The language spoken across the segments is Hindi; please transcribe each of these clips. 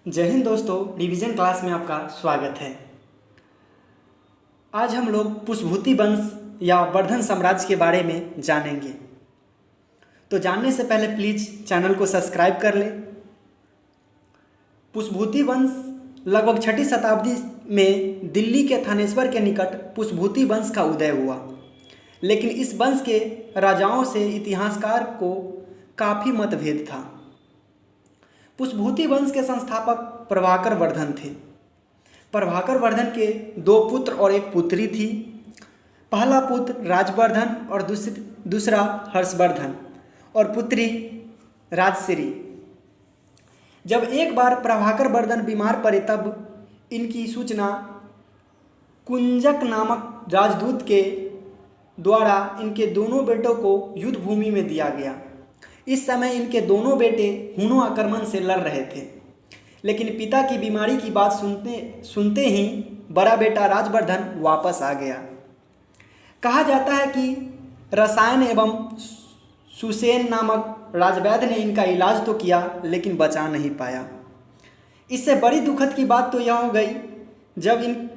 जय हिंद दोस्तों, रिवीजन क्लास में आपका स्वागत है। आज हम लोग पुष्पभूति वंश या वर्धन साम्राज्य के बारे में जानेंगे। तो जानने से पहले प्लीज़ चैनल को सब्सक्राइब कर लें। पुष्पभूति वंश लगभग 6ठी शताब्दी में दिल्ली के थानेश्वर के निकट पुष्पभूति वंश का उदय हुआ, लेकिन इस वंश के राजाओं से इतिहासकार को काफ़ी मतभेद था। पुष्पभूति वंश के संस्थापक प्रभाकर वर्धन थे। प्रभाकर वर्धन के 2 पुत्र और 1 पुत्री थी। पहला पुत्र राजवर्धन और दूसरा हर्षवर्धन और पुत्री राजश्री। जब एक बार प्रभाकर वर्धन बीमार पड़े तब इनकी सूचना कुंजक नामक राजदूत के द्वारा इनके दोनों बेटों को युद्ध भूमि में दिया गया। इस समय इनके दोनों बेटे हुनों आक्रमण से लड़ रहे थे, लेकिन पिता की बीमारी की बात सुनते ही बड़ा बेटा राजवर्धन वापस आ गया। कहा जाता है कि रसायन एवं सुसेन नामक राजवैद्य ने इनका इलाज तो किया, लेकिन बचा नहीं पाया। इससे बड़ी दुखद की बात तो यह हो गई जब इन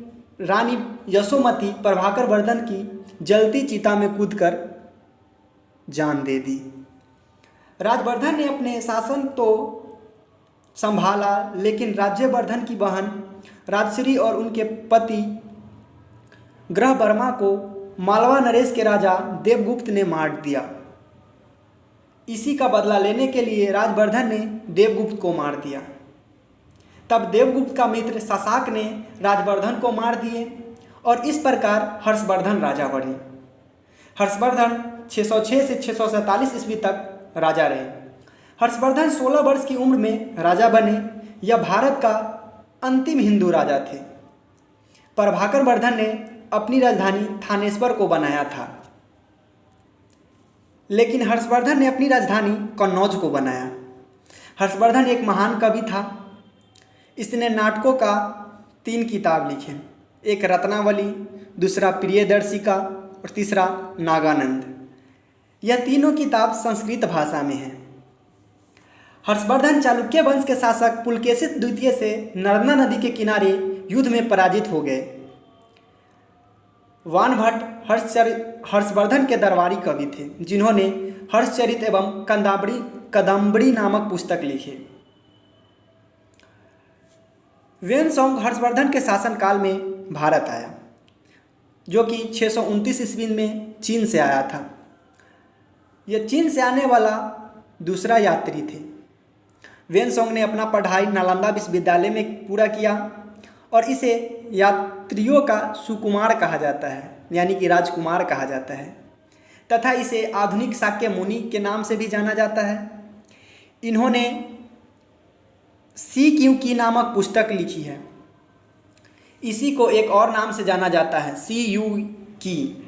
रानी यशोमती प्रभाकर वर्धन की जलती चिता में कूदकर जान दे दी। राजवर्धन ने अपने शासन तो संभाला, लेकिन राज्यवर्धन की बहन राजश्री और उनके पति ग्रहवर्मा को मालवा नरेश के राजा देवगुप्त ने मार दिया। इसी का बदला लेने के लिए राजवर्धन ने देवगुप्त को मार दिया। तब देवगुप्त का मित्र शशांक ने राजवर्धन को मार दिए और इस प्रकार हर्षवर्धन राजा बने। हर्षवर्धन 606 से 647 ईस्वी तक राजा रहे। हर्षवर्धन 16 वर्ष की उम्र में राजा बने। यह भारत का अंतिम हिंदू राजा थे। प्रभाकर वर्धन ने अपनी राजधानी थानेश्वर को बनाया था, लेकिन हर्षवर्धन ने अपनी राजधानी कन्नौज को बनाया। हर्षवर्धन एक महान कवि था। इसने नाटकों का 3 किताब लिखे, एक रत्नावली, दूसरा प्रियदर्शिका और तीसरा नागानंद। यह तीनों किताब संस्कृत भाषा में हैं। हर्षवर्धन चालुक्य वंश के शासक पुलकेशिन द्वितीय से नर्मदा नदी के किनारे युद्ध में पराजित हो गए। वानभट्ट हर्षवर्धन के दरबारी कवि थे, जिन्होंने हर्षचरित एवं कदम्बरी नामक पुस्तक लिखे। वेनसोंग हर्षवर्धन के शासनकाल में भारत आया, जो कि 629 ईस्वी में चीन से आया था। यह चीन से आने वाला दूसरा यात्री थे। वेनसोंग ने अपना पढ़ाई नालंदा विश्वविद्यालय में पूरा किया और इसे यात्रियों का सुकुमार कहा जाता है, यानी कि राजकुमार कहा जाता है, तथा इसे आधुनिक शाक्य मुनि के नाम से भी जाना जाता है। इन्होंने सी क्यू की नामक पुस्तक लिखी है। इसी को एक और नाम से जाना जाता है, सी यू की।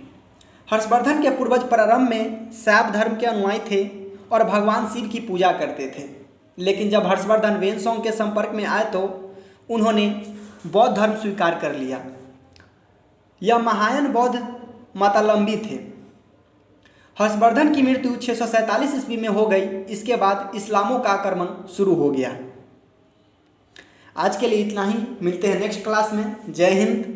हर्षवर्धन के पूर्वज प्रारंभ में शैव धर्म के अनुयायी थे और भगवान शिव की पूजा करते थे, लेकिन जब हर्षवर्धन वेनसोंग के संपर्क में आए तो उन्होंने बौद्ध धर्म स्वीकार कर लिया। यह महायान बौद्ध मतावलंबी थे। हर्षवर्धन की मृत्यु 647 ईस्वी में हो गई। इसके बाद इस्लामों का आक्रमण शुरू हो गया। आज के लिए इतना ही। मिलते हैं नेक्स्ट क्लास में। जय हिंद।